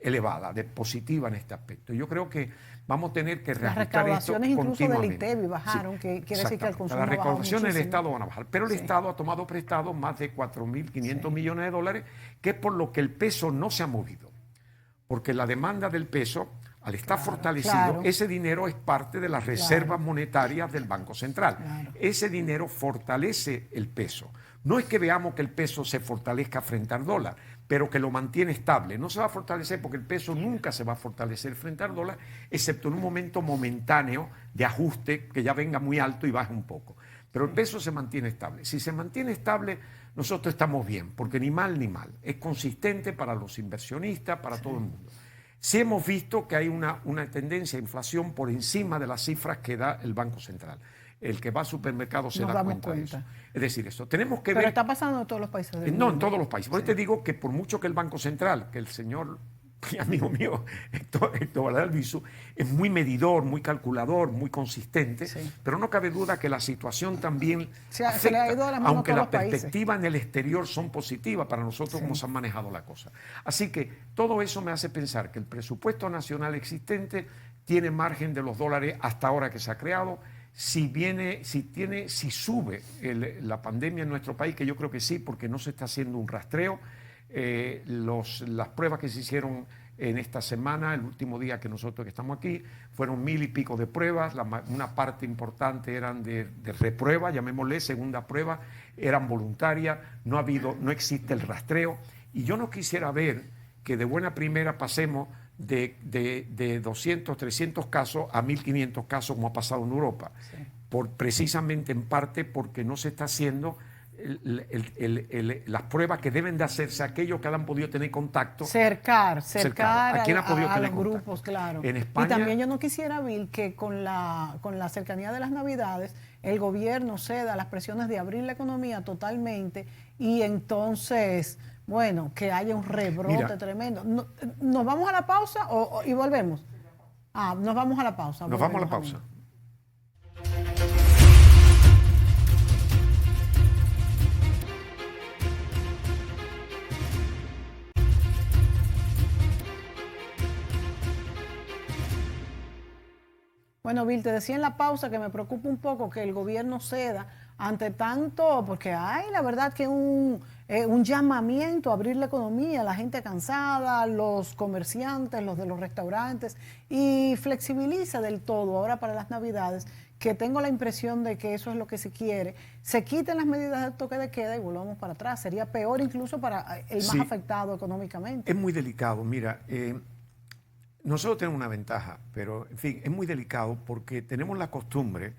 elevada, positiva en este aspecto. Yo creo que vamos a tener que reajustar esto continuamente. Las recaudaciones incluso del ITEBI bajaron, que quiere decir que el consumo las recaudaciones muchísimo. del Estado van a bajar, pero el Estado ha tomado prestado más de 4.500 millones de dólares, que es por lo que el peso no se ha movido. Porque la demanda del peso, al estar fortalecido, ese dinero es parte de las reservas monetarias del Banco Central. Ese dinero fortalece el peso. No es que veamos que el peso se fortalezca frente al dólar, pero que lo mantiene estable. No se va a fortalecer porque el peso nunca se va a fortalecer frente al dólar, excepto en un momento momentáneo de ajuste que ya venga muy alto y baje un poco. Pero el peso se mantiene estable. Si se mantiene estable, nosotros estamos bien, porque ni mal ni mal. Es consistente para los inversionistas, para todo el mundo. Sí hemos visto que hay una tendencia a inflación por encima de las cifras que da el Banco Central. El que va al supermercado se da cuenta de eso. Es decir, eso tenemos que ver... Pero está pasando en todos los países del mundo. No, en todos los países. Por eso te digo que por mucho que el Banco Central, que el señor, amigo mío, Héctor Albizu, es muy medidor, muy calculador, muy consistente, pero no cabe duda que la situación también afecta, se le ha ido a la mano aunque a las todos los perspectivas en el exterior son positivas para nosotros como se han manejado la cosa. Así que todo eso me hace pensar que el presupuesto nacional existente tiene margen de los dólares hasta ahora que se ha creado. Si sube la pandemia en nuestro país, que yo creo que sí, porque no se está haciendo un rastreo. Las pruebas que se hicieron en esta semana, el último día que nosotros que estamos aquí, fueron 1000 y pico de pruebas. Una parte importante eran de reprueba, llamémosle, segunda prueba, eran voluntarias, no existe el rastreo. Y yo no quisiera ver que de buena primera pasemos de 200, 300 casos a 1.500 casos como ha pasado en Europa, precisamente en parte porque no se está haciendo las pruebas que deben de hacerse a aquellos que han podido tener contacto. Cercar ¿A quién ha podido a tener los contacto? grupos, claro. En España, y también yo no quisiera, Bill, que con la cercanía de las Navidades el gobierno ceda a las presiones de abrir la economía totalmente y entonces, bueno, que haya un rebrote tremendo. ¿Nos vamos a la pausa y volvemos? Nos vamos a la pausa. Nos vamos a la pausa. Bueno, Bill, te decía en la pausa que me preocupa un poco que el gobierno ceda ante tanto, porque hay la verdad que un llamamiento a abrir la economía, la gente cansada, los comerciantes, los de los restaurantes, y flexibiliza del todo ahora para las Navidades, que tengo la impresión de que eso es lo que se quiere. Se quiten las medidas de toque de queda y volvamos para atrás. Sería peor incluso para el más afectado económicamente. Es muy delicado, mira. Nosotros tenemos una ventaja, pero en fin, es muy delicado porque tenemos la costumbre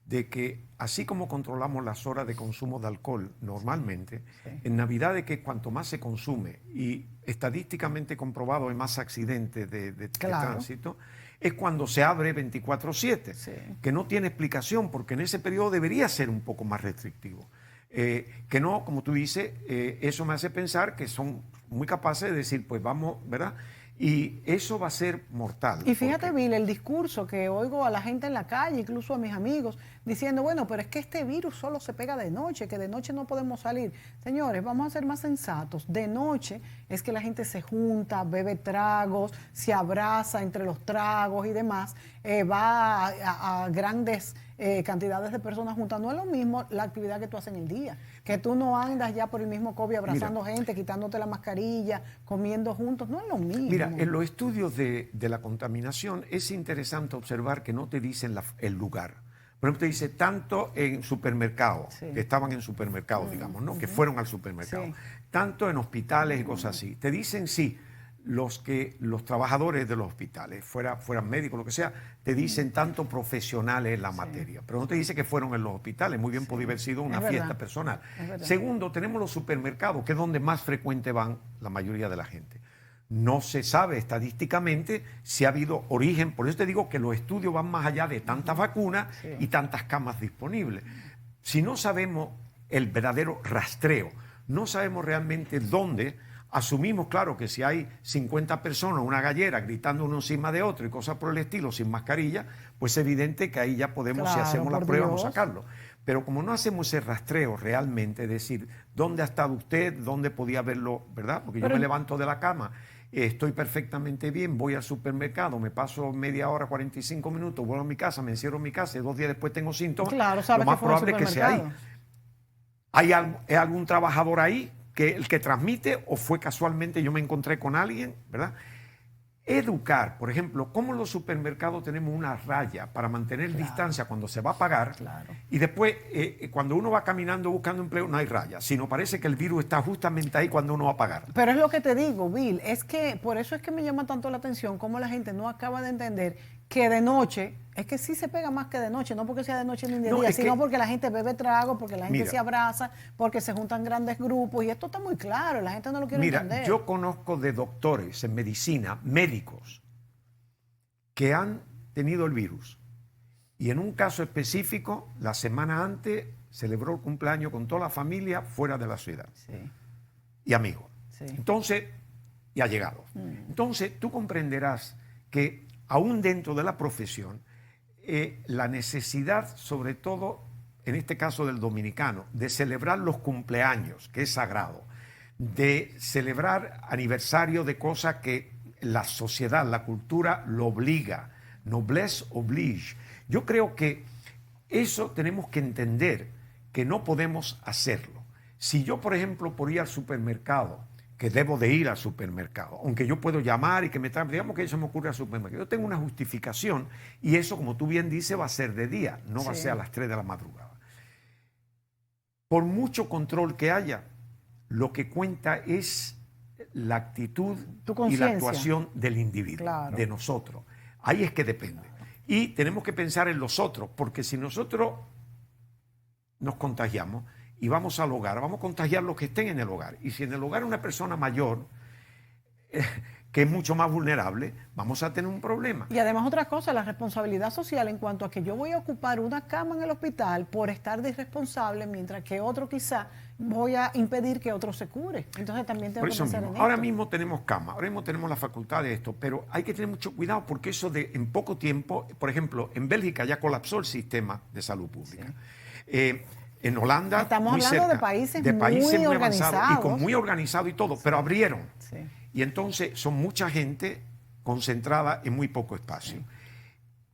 de que así como controlamos las horas de consumo de alcohol normalmente, en Navidades, que cuanto más se consume y estadísticamente comprobado hay más accidentes de tránsito, es cuando se abre 24/7, que no tiene explicación porque en ese periodo debería ser un poco más restrictivo. Que no, como tú dices, eso me hace pensar que son muy capaces de decir, pues vamos, ¿verdad? Y eso va a ser mortal. Y fíjate, Bill, el discurso que oigo a la gente en la calle, incluso a mis amigos, diciendo, bueno, pero es que este virus solo se pega de noche, que de noche no podemos salir. Señores, vamos a ser más sensatos. De noche es que la gente se junta, bebe tragos, se abraza entre los tragos y demás, va a grandes cantidades de personas juntas. No es lo mismo la actividad que tú haces en el día, que tú no andas ya por el mismo COVID abrazando gente, quitándote la mascarilla, comiendo juntos, no es lo mismo. Mira, en los estudios de la contaminación es interesante observar que no te dicen el lugar. Por ejemplo, te dice tanto en supermercados, que estaban en supermercados, digamos, ¿no? Que fueron al supermercado. Tanto en hospitales y cosas así. Te dicen los trabajadores de los hospitales, fueran médicos, lo que sea, te dicen tanto profesionales en la materia, pero no te dice que fueron en los hospitales, muy bien podría haber sido una fiesta personal. Segundo, tenemos los supermercados, que es donde más frecuente van la mayoría de la gente. No se sabe estadísticamente si ha habido origen, por eso te digo que los estudios van más allá de tantas vacunas y tantas camas disponibles. Si no sabemos el verdadero rastreo, no sabemos realmente dónde. Asumimos, claro, que si hay 50 personas, una gallera, gritando uno encima de otro y cosas por el estilo, sin mascarilla, pues es evidente que ahí ya podemos, si hacemos la prueba, no sacarlo. Pero como no hacemos ese rastreo realmente, es decir, ¿dónde ha estado usted? ¿Dónde podía verlo? ¿Verdad? Porque yo me levanto de la cama, estoy perfectamente bien, voy al supermercado, me paso media hora, 45 minutos, vuelvo a mi casa, me encierro en mi casa y 2 días después tengo síntomas. Claro, sabes lo más que fue probable es que sea ahí. ¿Hay algún trabajador ahí? Que el que transmite, o fue casualmente yo me encontré con alguien, ¿verdad? Educar, por ejemplo, cómo en los supermercados tenemos una raya para mantener distancia cuando se va a pagar, y después cuando uno va caminando buscando empleo no hay raya, sino parece que el virus está justamente ahí cuando uno va a pagar. Pero es lo que te digo, Bill, es que por eso es que me llama tanto la atención cómo la gente no acaba de entender que de noche, es que sí se pega más que de noche, no porque sea de noche ni de día, sino porque la gente bebe trago, porque la gente se abraza, porque se juntan grandes grupos, y esto está muy claro, la gente no lo quiere entender. Yo conozco de doctores en medicina, médicos, que han tenido el virus, y en un caso específico, la semana antes, celebró el cumpleaños con toda la familia fuera de la ciudad, y amigos. Entonces, y allegados. Entonces, tú comprenderás que aún dentro de la profesión, la necesidad, sobre todo en este caso del dominicano, de celebrar los cumpleaños, que es sagrado, de celebrar aniversario de cosas que la sociedad, la cultura lo obliga, noblesse oblige. Yo creo que eso tenemos que entender, que no podemos hacerlo. Si yo, por ejemplo, por ir al supermercado, que debo de ir al supermercado, aunque yo puedo llamar y que me traigan, digamos que eso me ocurre al supermercado. Yo tengo una justificación y eso, como tú bien dices, va a ser de día, no va a ser a las 3 de la madrugada. Por mucho control que haya, lo que cuenta es la actitud y la actuación del individuo, de nosotros. Ahí es que depende. Y tenemos que pensar en los otros, porque si nosotros nos contagiamos y vamos al hogar, vamos a contagiar los que estén en el hogar. Y si en el hogar hay una persona mayor, que es mucho más vulnerable, vamos a tener un problema. Y además otra cosa, la responsabilidad social en cuanto a que yo voy a ocupar una cama en el hospital por estar de irresponsable, mientras que otro quizá voy a impedir que otro se cure. Entonces también tengo que pensar en esto. Ahora mismo tenemos cama, ahora mismo tenemos la facultad de esto, pero hay que tener mucho cuidado porque eso de en poco tiempo, por ejemplo, en Bélgica ya colapsó el sistema de salud pública. Sí. En Holanda, estamos hablando cerca, de países muy avanzados y con muy organizado y todo, pero abrieron. Sí. Y entonces son mucha gente concentrada en muy poco espacio. Sí.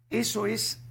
Eso es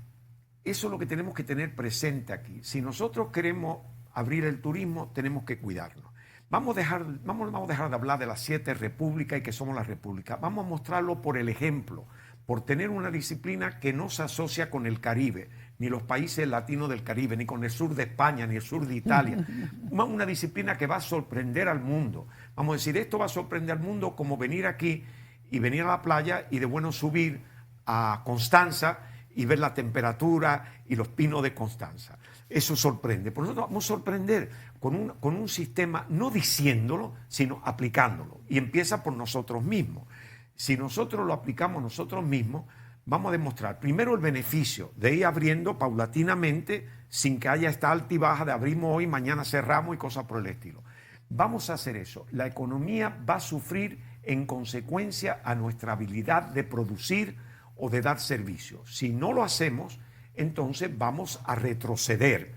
lo que tenemos que tener presente aquí. Si nosotros queremos abrir el turismo, tenemos que cuidarnos. Vamos a dejar de hablar de las 7 repúblicas y que somos la república. Vamos a mostrarlo por el ejemplo, por tener una disciplina que no se asocia con el Caribe, ni los países latinos del Caribe, ni con el sur de España, ni el sur de Italia. Una disciplina que va a sorprender al mundo. Vamos a decir, esto va a sorprender al mundo como venir aquí y venir a la playa y de bueno subir a Constanza y ver la temperatura y los pinos de Constanza. Eso sorprende. Por nosotros vamos a sorprender con un sistema, no diciéndolo, sino aplicándolo. Y empieza por nosotros mismos. Si nosotros lo aplicamos nosotros mismos, vamos a demostrar primero el beneficio de ir abriendo paulatinamente sin que haya esta alta y baja de abrimos hoy, mañana cerramos y cosas por el estilo. Vamos a hacer eso. La economía va a sufrir en consecuencia a nuestra habilidad de producir o de dar servicios. Si no lo hacemos, entonces vamos a retroceder.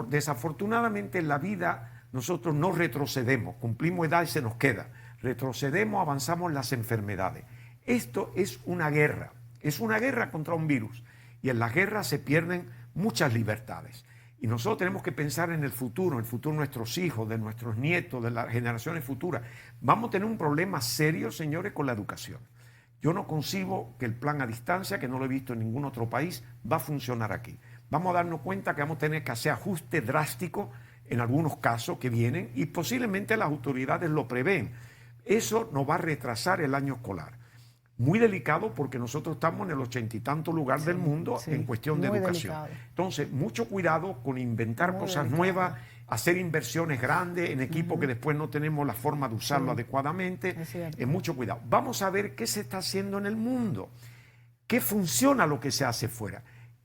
Desafortunadamente en la vida nosotros no retrocedemos, cumplimos edad y se nos queda. Retrocedemos, avanzamos en las enfermedades. Esto es una guerra contra un virus y en la guerra se pierden muchas libertades. Y nosotros tenemos que pensar en el futuro de nuestros hijos, de nuestros nietos, de las generaciones futuras. Vamos a tener un problema serio, señores, con la educación. Yo no concibo que el plan a distancia, que no lo he visto en ningún otro país, va a funcionar aquí. Vamos a darnos cuenta que vamos a tener que hacer ajustes drásticos en algunos casos que vienen y posiblemente las autoridades lo prevén. Eso nos va a retrasar el año escolar. Muy delicado porque nosotros estamos en el 80 y tanto lugar del mundo en cuestión de educación. Delicado. Entonces, mucho cuidado con inventar cosas nuevas, hacer inversiones grandes en equipos que después no tenemos la forma de usarlo adecuadamente. Mucho cuidado. Vamos a ver qué se está haciendo en el mundo, qué funciona lo que se hace fuera,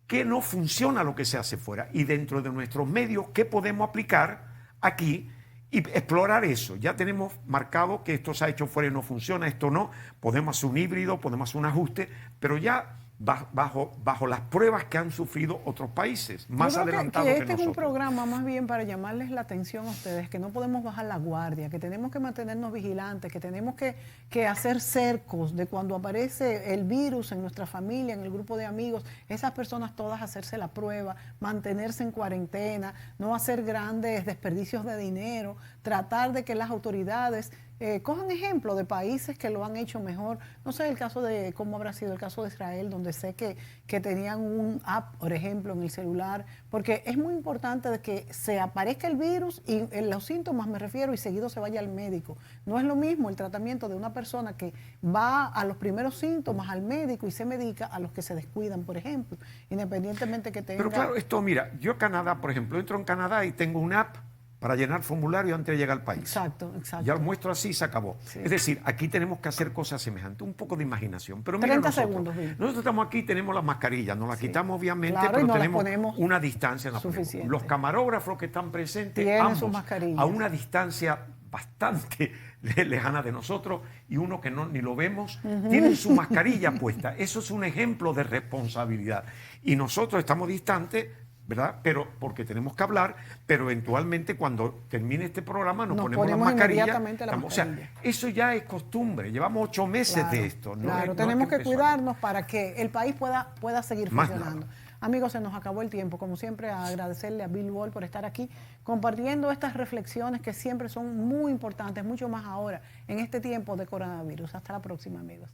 qué no funciona lo que se hace fuera y dentro de nuestros medios qué podemos aplicar aquí y explorar eso. Ya tenemos marcado que esto se ha hecho fuera y no funciona, esto no, podemos hacer un híbrido, podemos hacer un ajuste, pero ya bajo las pruebas que han sufrido otros países más adelantados que este nosotros. Es un programa más bien para llamarles la atención a ustedes, que no podemos bajar la guardia, que tenemos que mantenernos vigilantes, que tenemos que hacer cercos de cuando aparece el virus en nuestra familia, en el grupo de amigos, esas personas todas hacerse la prueba, mantenerse en cuarentena, no hacer grandes desperdicios de dinero, tratar de que las autoridades cojan ejemplo de países que lo han hecho mejor. No sé el caso de cómo habrá sido el caso de Israel, donde sé que tenían un app, por ejemplo, en el celular, porque es muy importante de que se aparezca el virus y los síntomas me refiero y seguido se vaya al médico. No es lo mismo el tratamiento de una persona que va a los primeros síntomas al médico y se medica a los que se descuidan, por ejemplo, independientemente que tenga... Pero claro, esto mira, yo Canadá, por ejemplo, entro en Canadá y tengo una app para llenar formulario antes de llegar al país. Exacto. Ya lo muestro así y se acabó. Sí. Es decir, aquí tenemos que hacer cosas semejantes, un poco de imaginación. Pero mira, 30 segundos. Nosotros estamos aquí, tenemos las mascarillas, nos las quitamos obviamente, pero tenemos una distancia. Suficiente. Los camarógrafos que están presentes, tienen ambos, sus mascarillas. A una distancia bastante lejana de nosotros y uno que ni lo vemos, tienen su mascarilla puesta. Eso es un ejemplo de responsabilidad. Y nosotros estamos distantes, ¿verdad? Pero porque tenemos que hablar, pero eventualmente cuando termine este programa nos ponemos la mascarilla. O sea, eso ya es costumbre. Llevamos 8 meses de esto. Claro, tenemos que cuidarnos para que el país pueda seguir funcionando. Amigos, se nos acabó el tiempo. Como siempre, agradecerle a Bill Wall por estar aquí compartiendo estas reflexiones que siempre son muy importantes, mucho más ahora en este tiempo de coronavirus. Hasta la próxima, amigos.